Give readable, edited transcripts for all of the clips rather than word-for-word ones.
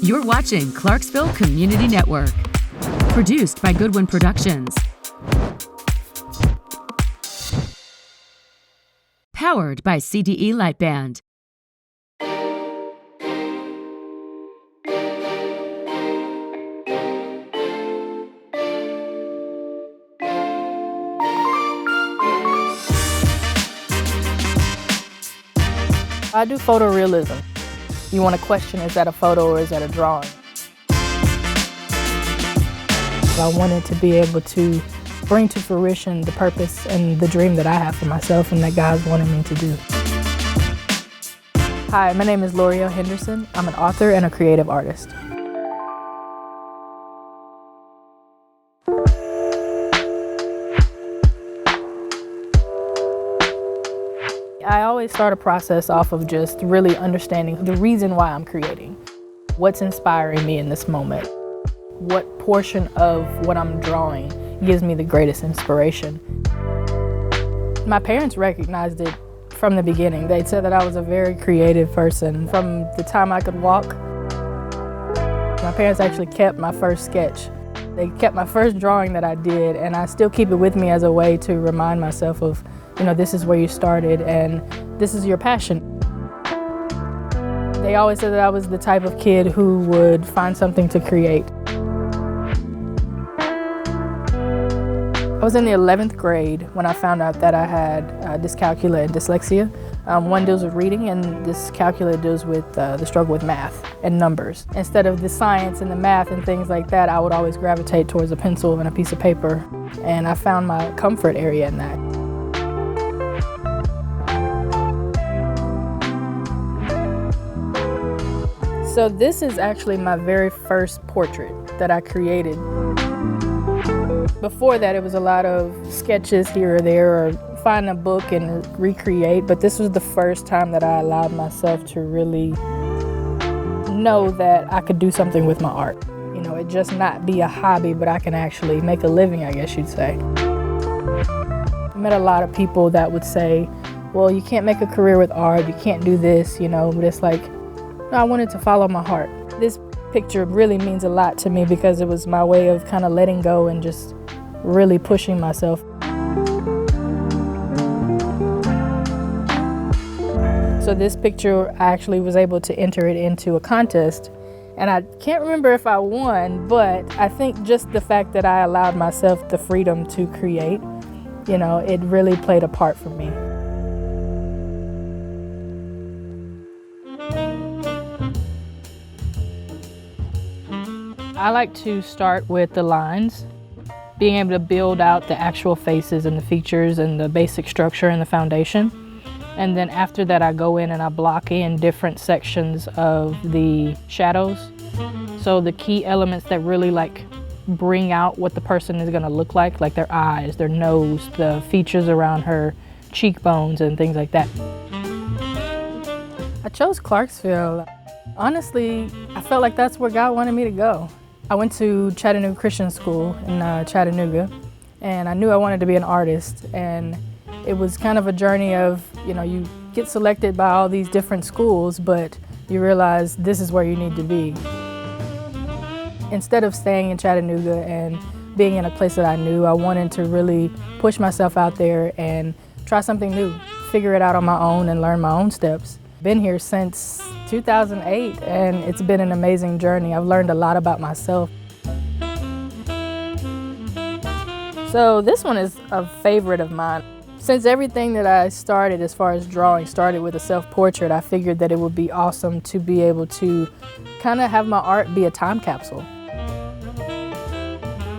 You're watching Clarksville Community Network, produced by Goodwin Productions. Powered by CDE Lightband. I do photorealism. You want to question, is that a photo or is that a drawing? I wanted to be able to bring to fruition the purpose and the dream that I have for myself and that God's wanted me to do. Hi, my name is Henderson. I'm an author and a creative artist. I always start a process off of just really understanding the reason why I'm creating. What's inspiring me in this moment? What portion of what I'm drawing gives me the greatest inspiration? My parents recognized it from the beginning. They said that I was a very creative person from the time I could walk. My parents actually kept my first sketch. They kept my first drawing that I did, and I still keep it with me as a way to remind myself of, this is where you started and this is your passion. They always said that I was the type of kid who would find something to create. I was in the 11th grade when I found out that I had dyscalculia and dyslexia. One deals with reading and dyscalculia deals with the struggle with math and numbers. Instead of the science and the math and things like that, I would always gravitate towards a pencil and a piece of paper, and I found my comfort area in that. So this is actually my very first portrait that I created. Before that, it was a lot of sketches here or there, or find a book and recreate, but this was the first time that I allowed myself to really know that I could do something with my art. It just not be a hobby, but I can actually make a living, I guess you'd say. I met a lot of people that would say, well, you can't make a career with art, you can't do this, but it's like, no, I wanted to follow my heart. This picture really means a lot to me because it was my way of kind of letting go and just really pushing myself. So this picture, I actually was able to enter it into a contest, and I can't remember if I won, but I think just the fact that I allowed myself the freedom to create, it really played a part for me. I like to start with the lines, being able to build out the actual faces and the features and the basic structure and the foundation. And then after that, I go in and I block in different sections of the shadows. So the key elements that really bring out what the person is gonna look like their eyes, their nose, the features around her cheekbones and things like that. I chose Clarksville. Honestly, I felt like that's where God wanted me to go. I went to Chattanooga Christian School in Chattanooga, and I knew I wanted to be an artist, and it was kind of a journey of, you get selected by all these different schools, but you realize this is where you need to be. Instead of staying in Chattanooga and being in a place that I knew, I wanted to really push myself out there and try something new, figure it out on my own and learn my own steps. Been here since 2008, and it's been an amazing journey. I've learned a lot about myself. So this one is a favorite of mine. Since everything that I started as far as drawing started with a self-portrait, I figured that it would be awesome to be able to kind of have my art be a time capsule.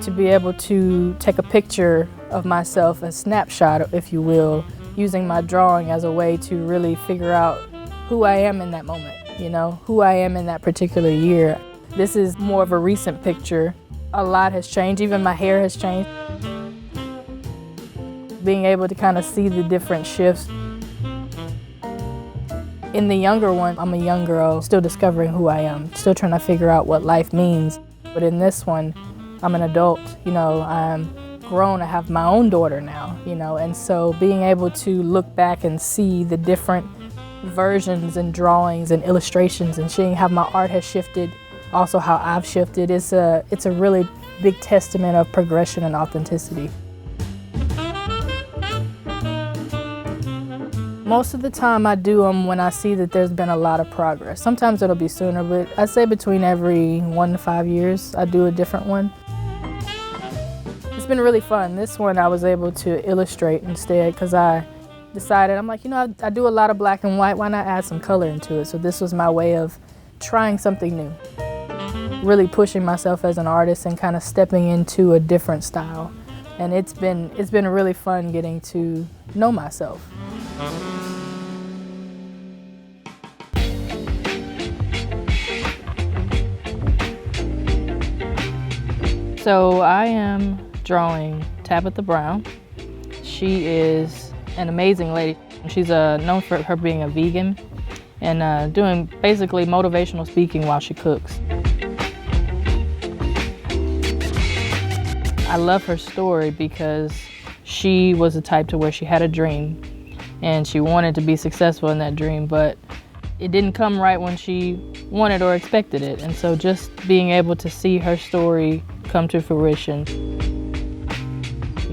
To be able to take a picture of myself, a snapshot, if you will, using my drawing as a way to really figure out who I am in that moment, who I am in that particular year. This is more of a recent picture. A lot has changed, even my hair has changed. Being able to kind of see the different shifts. In the younger one, I'm a young girl, still discovering who I am, still trying to figure out what life means. But in this one, I'm an adult, I'm grown, I have my own daughter now, and so being able to look back and see the different versions and drawings and illustrations and seeing how my art has shifted also how I've shifted. It's a really big testament of progression and authenticity. Most of the time I do them when I see that there's been a lot of progress. Sometimes it'll be sooner, but I'd say between every 1 to 5 years, I do a different one. It's been really fun. This one I was able to illustrate instead because I decided, I'm like, I do a lot of black and white, why not add some color into it? So this was my way of trying something new. Really pushing myself as an artist and kind of stepping into a different style. And it's been really fun getting to know myself. So I am drawing Tabitha Brown. She is an amazing lady. She's known for her being a vegan and doing basically motivational speaking while she cooks. I love her story because she was the type to where she had a dream and she wanted to be successful in that dream, but it didn't come right when she wanted or expected it. And so just being able to see her story come to fruition.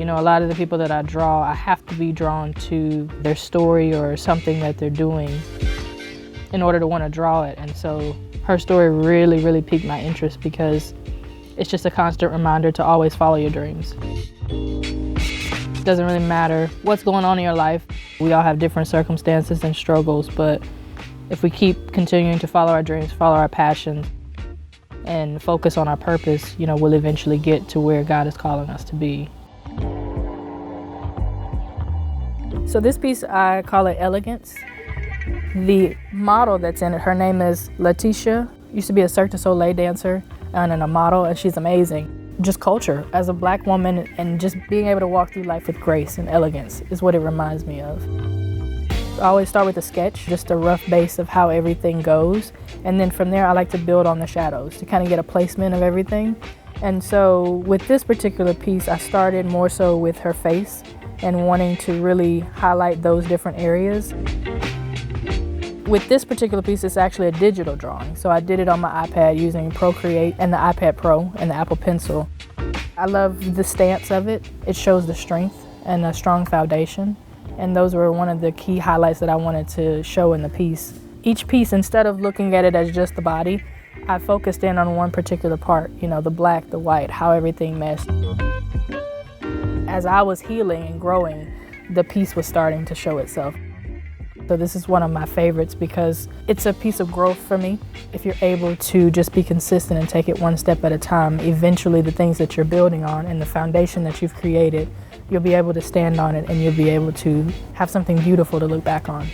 A lot of the people that I draw, I have to be drawn to their story or something that they're doing in order to want to draw it. And so her story really, really piqued my interest because it's just a constant reminder to always follow your dreams. It doesn't really matter what's going on in your life. We all have different circumstances and struggles, but if we keep continuing to follow our dreams, follow our passions, and focus on our purpose, we'll eventually get to where God is calling us to be. So this piece, I call it Elegance. The model that's in it, her name is Letitia. Used to be a Cirque du Soleil dancer and a model, and she's amazing. Just culture as a black woman and just being able to walk through life with grace and elegance is what it reminds me of. I always start with a sketch, just a rough base of how everything goes. And then from there, I like to build on the shadows to kind of get a placement of everything. And so with this particular piece, I started more so with her face and wanting to really highlight those different areas. With this particular piece, it's actually a digital drawing. So I did it on my iPad using Procreate and the iPad Pro and the Apple Pencil. I love the stance of it. It shows the strength and a strong foundation. And those were one of the key highlights that I wanted to show in the piece. Each piece, instead of looking at it as just the body, I focused in on one particular part, the black, the white, how everything meshed. As I was healing and growing, the piece was starting to show itself. So this is one of my favorites because it's a piece of growth for me. If you're able to just be consistent and take it one step at a time, eventually the things that you're building on and the foundation that you've created, you'll be able to stand on it and you'll be able to have something beautiful to look back on.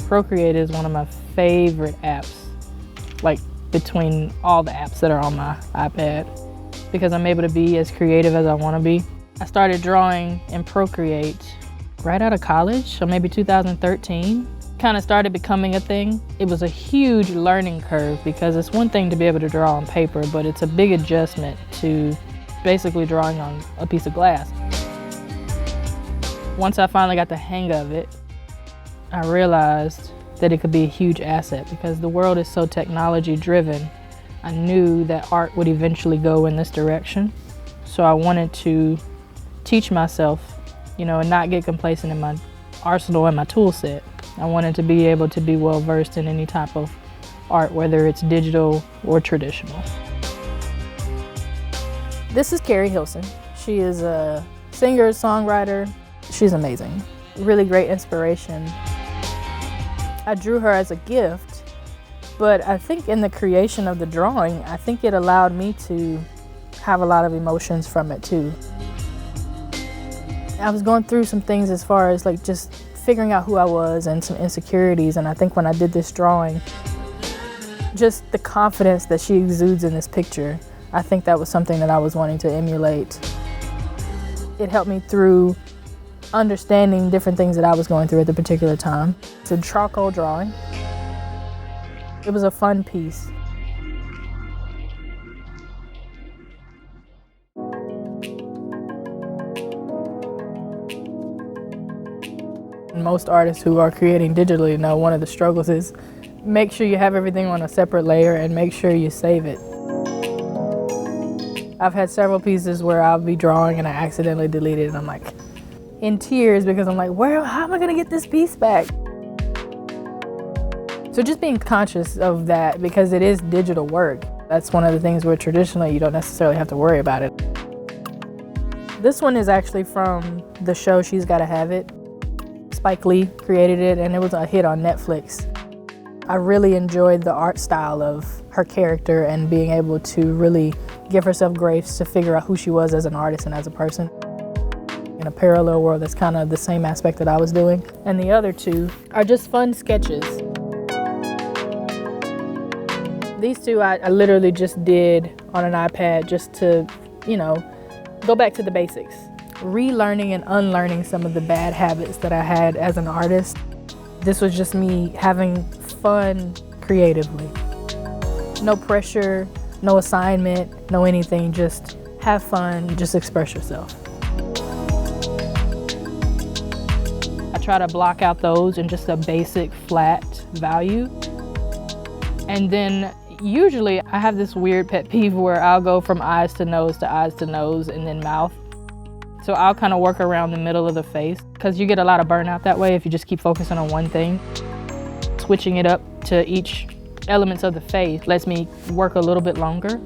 Procreate is one of my favorite apps, like between all the apps that are on my iPad, because I'm able to be as creative as I want to be. I started drawing in Procreate right out of college, so maybe 2013. Kind of started becoming a thing. It was a huge learning curve because it's one thing to be able to draw on paper, but it's a big adjustment to basically drawing on a piece of glass. Once I finally got the hang of it, I realized that it could be a huge asset because the world is so technology driven. I knew that art would eventually go in this direction. So I wanted to teach myself, and not get complacent in my arsenal and my tool set. I wanted to be able to be well versed in any type of art, whether it's digital or traditional. This is Carrie Hilson. She is a singer, songwriter. She's amazing. Really great inspiration. I drew her as a gift, but I think in the creation of the drawing, I think it allowed me to have a lot of emotions from it too. I was going through some things as far as like just figuring out who I was and some insecurities, and I think when I did this drawing, just the confidence that she exudes in this picture, I think that was something that I was wanting to emulate. It helped me through understanding different things that I was going through at the particular time. It's a charcoal drawing. It was a fun piece. most artists who are creating digitally know one of the struggles is make sure you have everything on a separate layer and make sure you save it. I've had several pieces where I'll be drawing and I accidentally delete it and I'm like in tears because I'm like, how am I gonna get this piece back? So just being conscious of that, because it is digital work. That's one of the things where traditionally you don't necessarily have to worry about it. This one is actually from the show She's Gotta Have It. Spike Lee created it and it was a hit on Netflix. I really enjoyed the art style of her character and being able to really give herself grace to figure out who she was as an artist and as a person. In a parallel world, that's kind of the same aspect that I was doing. And the other two are just fun sketches. These two I literally just did on an iPad just to, go back to the basics. Relearning and unlearning some of the bad habits that I had as an artist. This was just me having fun creatively. No pressure, no assignment, no anything, just have fun, just express yourself. I try to block out those in just a basic flat value. And then usually I have this weird pet peeve where I'll go from eyes to nose to eyes to nose and then mouth. So I'll kind of work around the middle of the face because you get a lot of burnout that way if you just keep focusing on one thing. Switching it up to each elements of the face lets me work a little bit longer.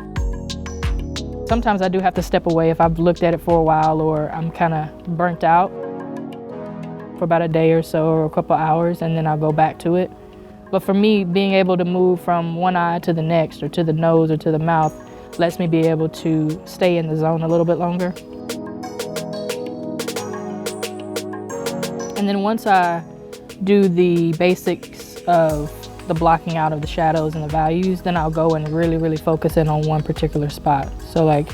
Sometimes I do have to step away if I've looked at it for a while or I'm kind of burnt out for about a day or so or a couple hours, and then I'll go back to it. But for me, being able to move from one eye to the next or to the nose or to the mouth lets me be able to stay in the zone a little bit longer. And then once I do the basics of the blocking out of the shadows and the values, then I'll go and really, really focus in on one particular spot. So like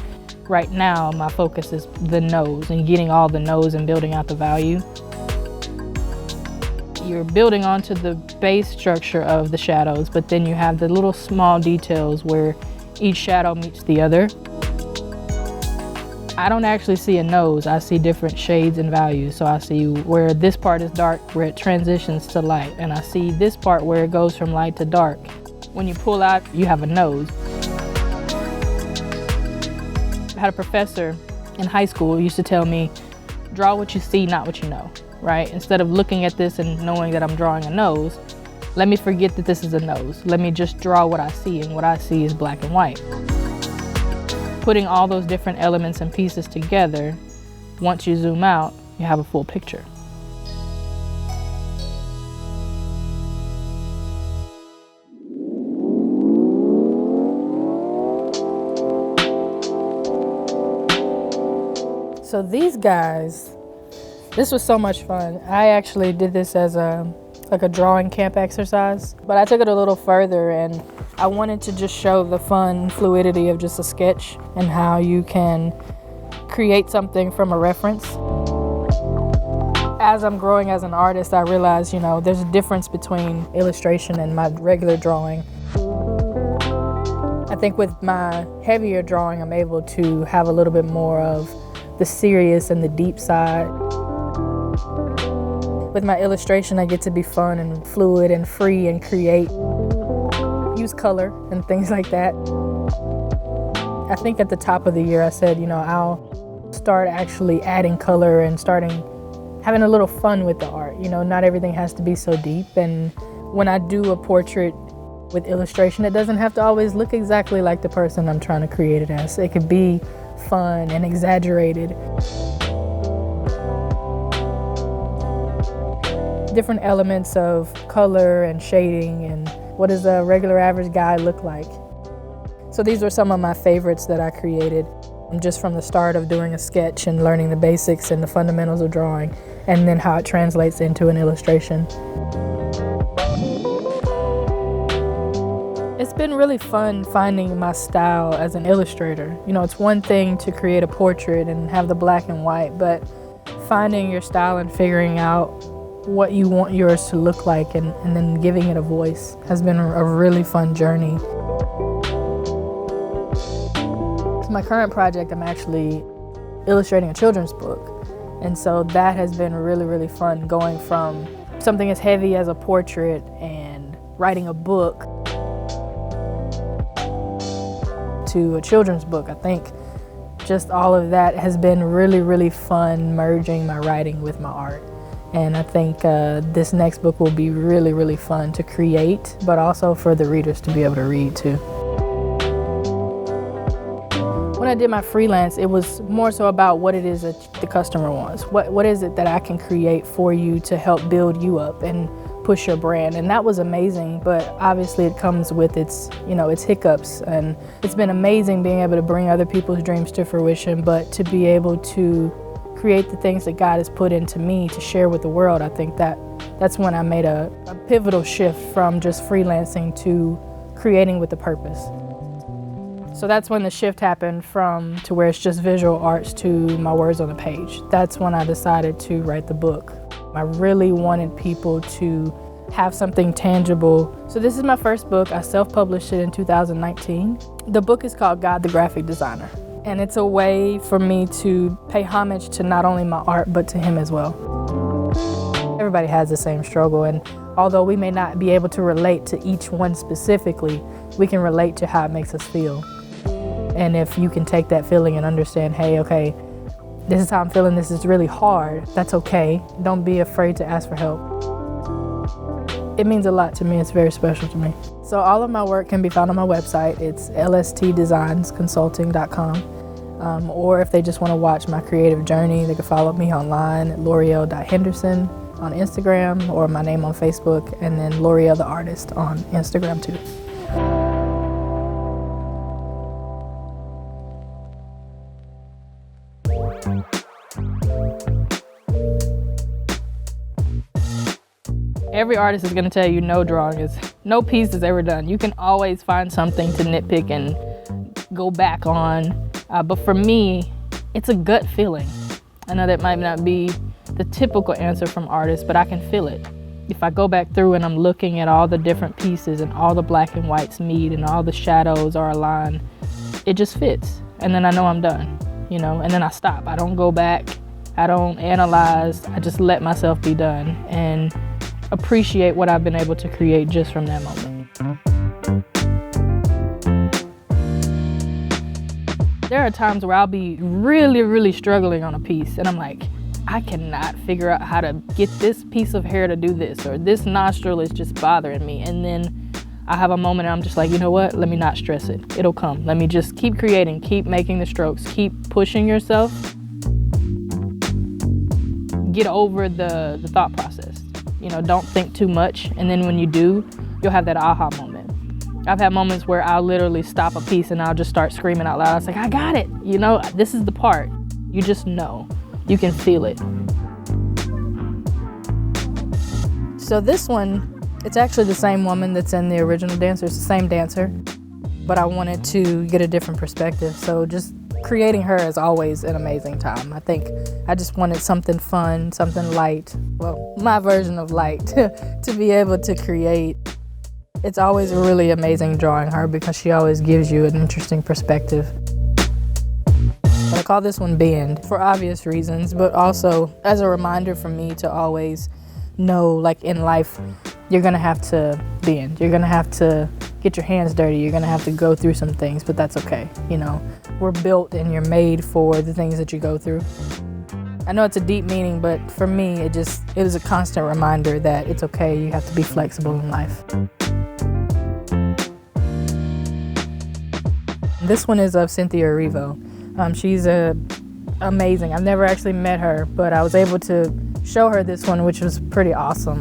right now, my focus is the nose and getting all the nose and building out the value. You're building onto the base structure of the shadows, but then you have the little small details where each shadow meets the other. I don't actually see a nose, I see different shades and values. So I see where this part is dark, where it transitions to light, and I see this part where it goes from light to dark. When you pull out, you have a nose. I had a professor in high school who used to tell me, draw what you see, not what you know, right? Instead of looking at this and knowing that I'm drawing a nose, let me forget that this is a nose. Let me just draw what I see, and what I see is black and white. Putting all those different elements and pieces together, once you zoom out, you have a full picture. So these guys, this was so much fun. I actually did this as a drawing camp exercise, but I took it a little further and I wanted to just show the fun fluidity of just a sketch and how you can create something from a reference. As I'm growing as an artist, I realized, there's a difference between illustration and my regular drawing. I think with my heavier drawing, I'm able to have a little bit more of the serious and the deep side. With my illustration, I get to be fun and fluid and free and create. Use color and things like that. I think at the top of the year I said, I'll start actually adding color and having a little fun with the art. Not everything has to be so deep. And when I do a portrait with illustration, it doesn't have to always look exactly like the person I'm trying to create it as. It could be fun and exaggerated. Different elements of color and shading and what does a regular average guy look like. So these were some of my favorites that I created just from the start of doing a sketch and learning the basics and the fundamentals of drawing, and then how it translates into an illustration. It's been really fun finding my style as an illustrator. It's one thing to create a portrait and have the black and white, but finding your style and figuring out what you want yours to look like and then giving it a voice has been a really fun journey. So my current project, I'm actually illustrating a children's book, And so that has been really, really fun, going from something as heavy as a portrait and writing a book to a children's book. I think just all of that has been really, really fun, merging my writing with my art. And I think this next book will be really, really fun to create, but also for the readers to be able to read too. When I did my freelance, it was more so about what it is that the customer wants. What is it that I can create for you to help build you up and push your brand? And that was amazing, but obviously it comes with its hiccups. And it's been amazing being able to bring other people's dreams to fruition, but to be able to create the things that God has put into me to share with the world, I think that's when I made a pivotal shift from just freelancing to creating with a purpose. So that's when the shift happened to where it's just visual arts to my words on the page. That's when I decided to write the book. I really wanted people to have something tangible. So this is my first book. I self-published it in 2019. The book is called God the Graphic Designer. And it's a way for me to pay homage to not only my art, but to him as well. Everybody has the same struggle, and although we may not be able to relate to each one specifically, we can relate to how it makes us feel. And if you can take that feeling and understand, hey, okay, this is how I'm feeling, this is really hard, that's okay. Don't be afraid to ask for help. It means a lot to me, it's very special to me. So all of my work can be found on my website. It's lstdesignsconsulting.com. Or if they just want to watch my creative journey, they can follow me online at L'Oreal.Henderson on Instagram, or my name on Facebook, and then L'Oreal the Artist on Instagram too. Every artist is going to tell you no piece is ever done. You can always find something to nitpick and go back on. But for me, it's a gut feeling. I know that might not be the typical answer from artists, but I can feel it. If I go back through and I'm looking at all the different pieces and all the black and whites meet and all the shadows are aligned, it just fits. And then I know I'm done, and then I stop. I don't go back. I don't analyze. I just let myself be done and appreciate what I've been able to create just from that moment. There are times where I'll be really, really struggling on a piece, and I'm like, I cannot figure out how to get this piece of hair to do this, or this nostril is just bothering me. And then I have a moment and I'm just like, you know what? Let me not stress it. It'll come. Let me just keep creating, keep making the strokes, keep pushing yourself. Get over the thought process. Don't think too much. And then when you do, you'll have that aha moment. I've had moments where I'll literally stop a piece and I'll just start screaming out loud. I was like, I got it. This is the part. You just know. You can feel it. So this one, it's actually the same woman that's in the original dancer. It's the same dancer, but I wanted to get a different perspective. So just creating her is always an amazing time. I think I just wanted something fun, something light. Well, my version of light to be able to create. It's always really amazing drawing her because she always gives you an interesting perspective. But I call this one Bend for obvious reasons, but also as a reminder for me to always know, like in life, you're gonna have to bend. You're gonna have to get your hands dirty. You're gonna have to go through some things, but that's okay. We're built and you're made for the things that you go through. I know it's a deep meaning, but for me, it was a constant reminder that it's okay. You have to be flexible in life. This one is of Cynthia Arrivo. She's amazing. I've never actually met her, but I was able to show her this one, which was pretty awesome.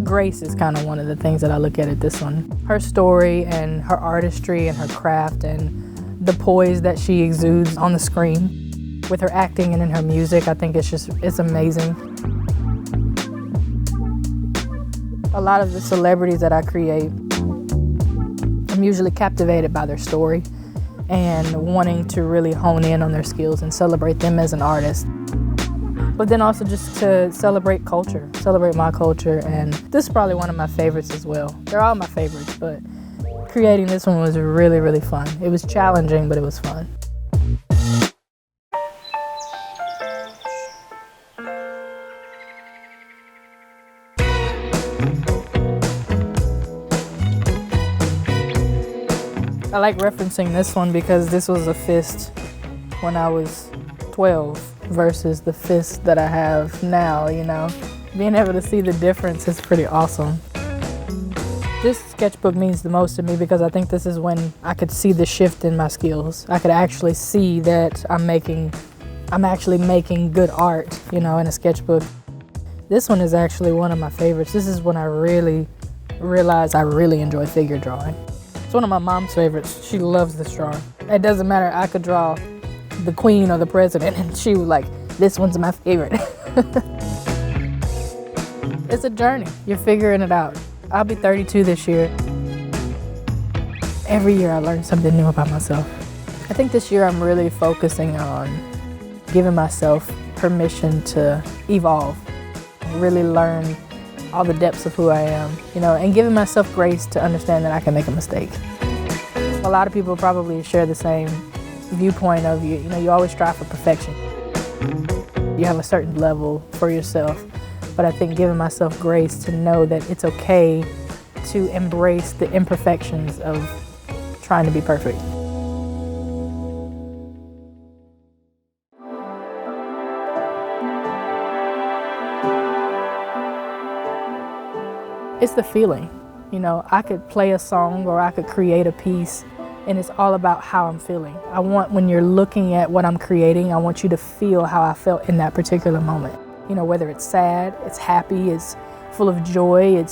Grace is kind of one of the things that I look at this one. Her story and her artistry and her craft and the poise that she exudes on the screen with her acting and in her music, I think it's amazing. A lot of the celebrities that I create, I'm usually captivated by their story and wanting to really hone in on their skills and celebrate them as an artist. But then also just to celebrate culture, celebrate my culture, and this is probably one of my favorites as well. They're all my favorites, but creating this one was really, really fun. It was challenging, but it was fun. like referencing this one because this was a fist when I was 12 versus the fist that I have now, you know. Being able to see the difference is pretty awesome. This sketchbook means the most to me because I think this is when I could see the shift in my skills. I could actually see that I'm actually making good art, you know, in a sketchbook. This one is actually one of my favorites. This is when I really realized I really enjoy figure drawing. It's one of my mom's favorites. She loves this drawing. It doesn't matter, I could draw the queen or the president and she was like, this one's my favorite. It's a journey. You're figuring it out. I'll be 32 this year. Every year I learn something new about myself. I think this year I'm really focusing on giving myself permission to evolve, really learn all the depths of who I am, you know, and giving myself grace to understand that I can make a mistake. A lot of people probably share the same viewpoint of you know, you always strive for perfection. You have a certain level for yourself, but I think giving myself grace to know that it's okay to embrace the imperfections of trying to be perfect. It's the feeling. You know, I could play a song or I could create a piece and it's all about how I'm feeling. I want, when you're looking at what I'm creating, I want you to feel how I felt in that particular moment. You know, whether it's sad, it's happy, it's full of joy,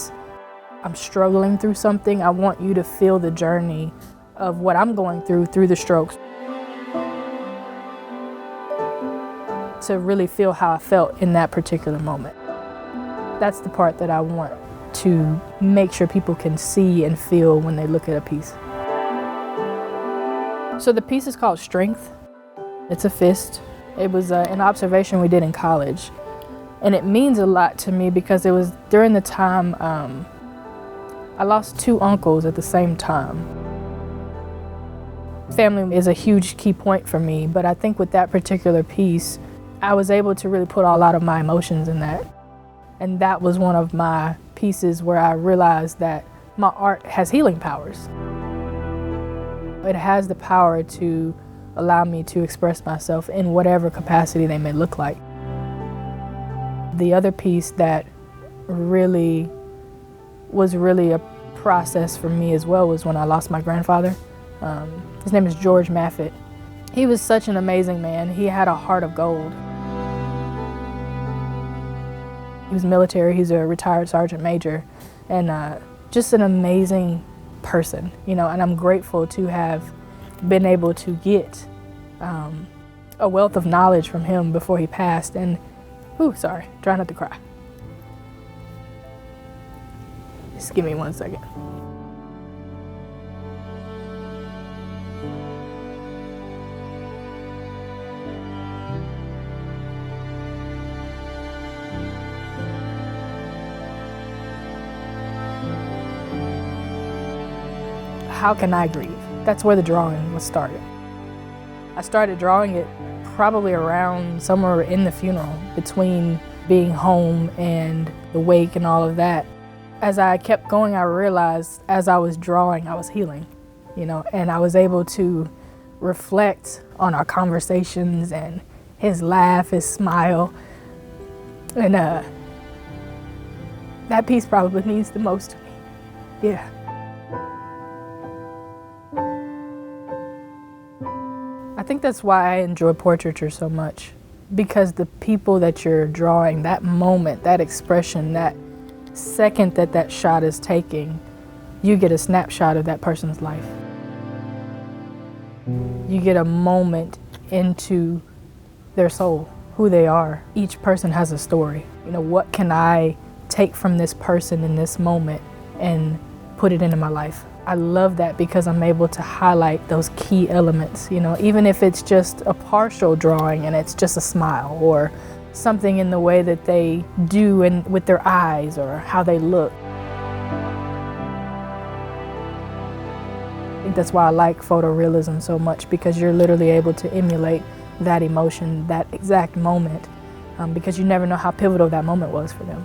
I'm struggling through something. I want you to feel the journey of what I'm going through the strokes. To really feel how I felt in that particular moment. That's the part that I want to make sure people can see and feel when they look at a piece. So the piece is called Strength. It's a fist. It was an observation we did in college. And it means a lot to me because it was during the time I lost 2 uncles at the same time. Family is a huge key point for me, but I think with that particular piece, I was able to really put a lot of my emotions in that. And that was one of my pieces where I realized that my art has healing powers. It has the power to allow me to express myself in whatever capacity they may look like. The other piece that was really a process for me as well was when I lost my grandfather. His name is George Maffitt. He was such an amazing man. He had a heart of gold. He was military, he's a retired sergeant major, and just an amazing person, you know, and I'm grateful to have been able to get a wealth of knowledge from him before he passed. And, sorry, try not to cry. Just give me 1 second. How can I grieve? That's where the drawing was started. I started drawing it probably around somewhere in the funeral, between being home and the wake and all of that. As I kept going, I realized as I was drawing, I was healing, you know, and I was able to reflect on our conversations and his laugh, his smile. And that piece probably means the most to me. Yeah. I think that's why I enjoy portraiture so much, because the people that you're drawing, that moment, that expression, that second that shot is taking, you get a snapshot of that person's life. You get a moment into their soul, who they are. Each person has a story. You know, what can I take from this person in this moment and put it into my life? I love that because I'm able to highlight those key elements, you know, even if it's just a partial drawing and it's just a smile or something in the way that they do and with their eyes or how they look. I think that's why I like photorealism so much, because you're literally able to emulate that emotion, that exact moment, because you never know how pivotal that moment was for them.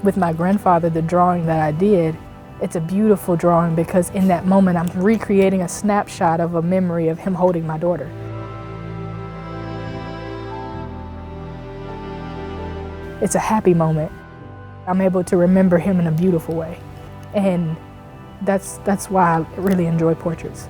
With my grandfather, the drawing that I did, It's a beautiful drawing because in that moment I'm recreating a snapshot of a memory of him holding my daughter. It's a happy moment. I'm able to remember him in a beautiful way. And that's why I really enjoy portraits.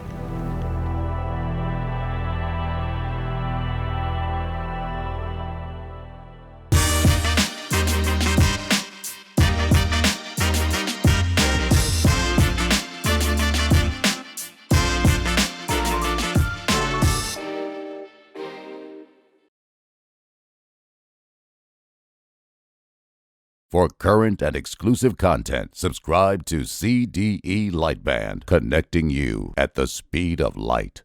For current and exclusive content, subscribe to CDE Lightband, connecting you at the speed of light.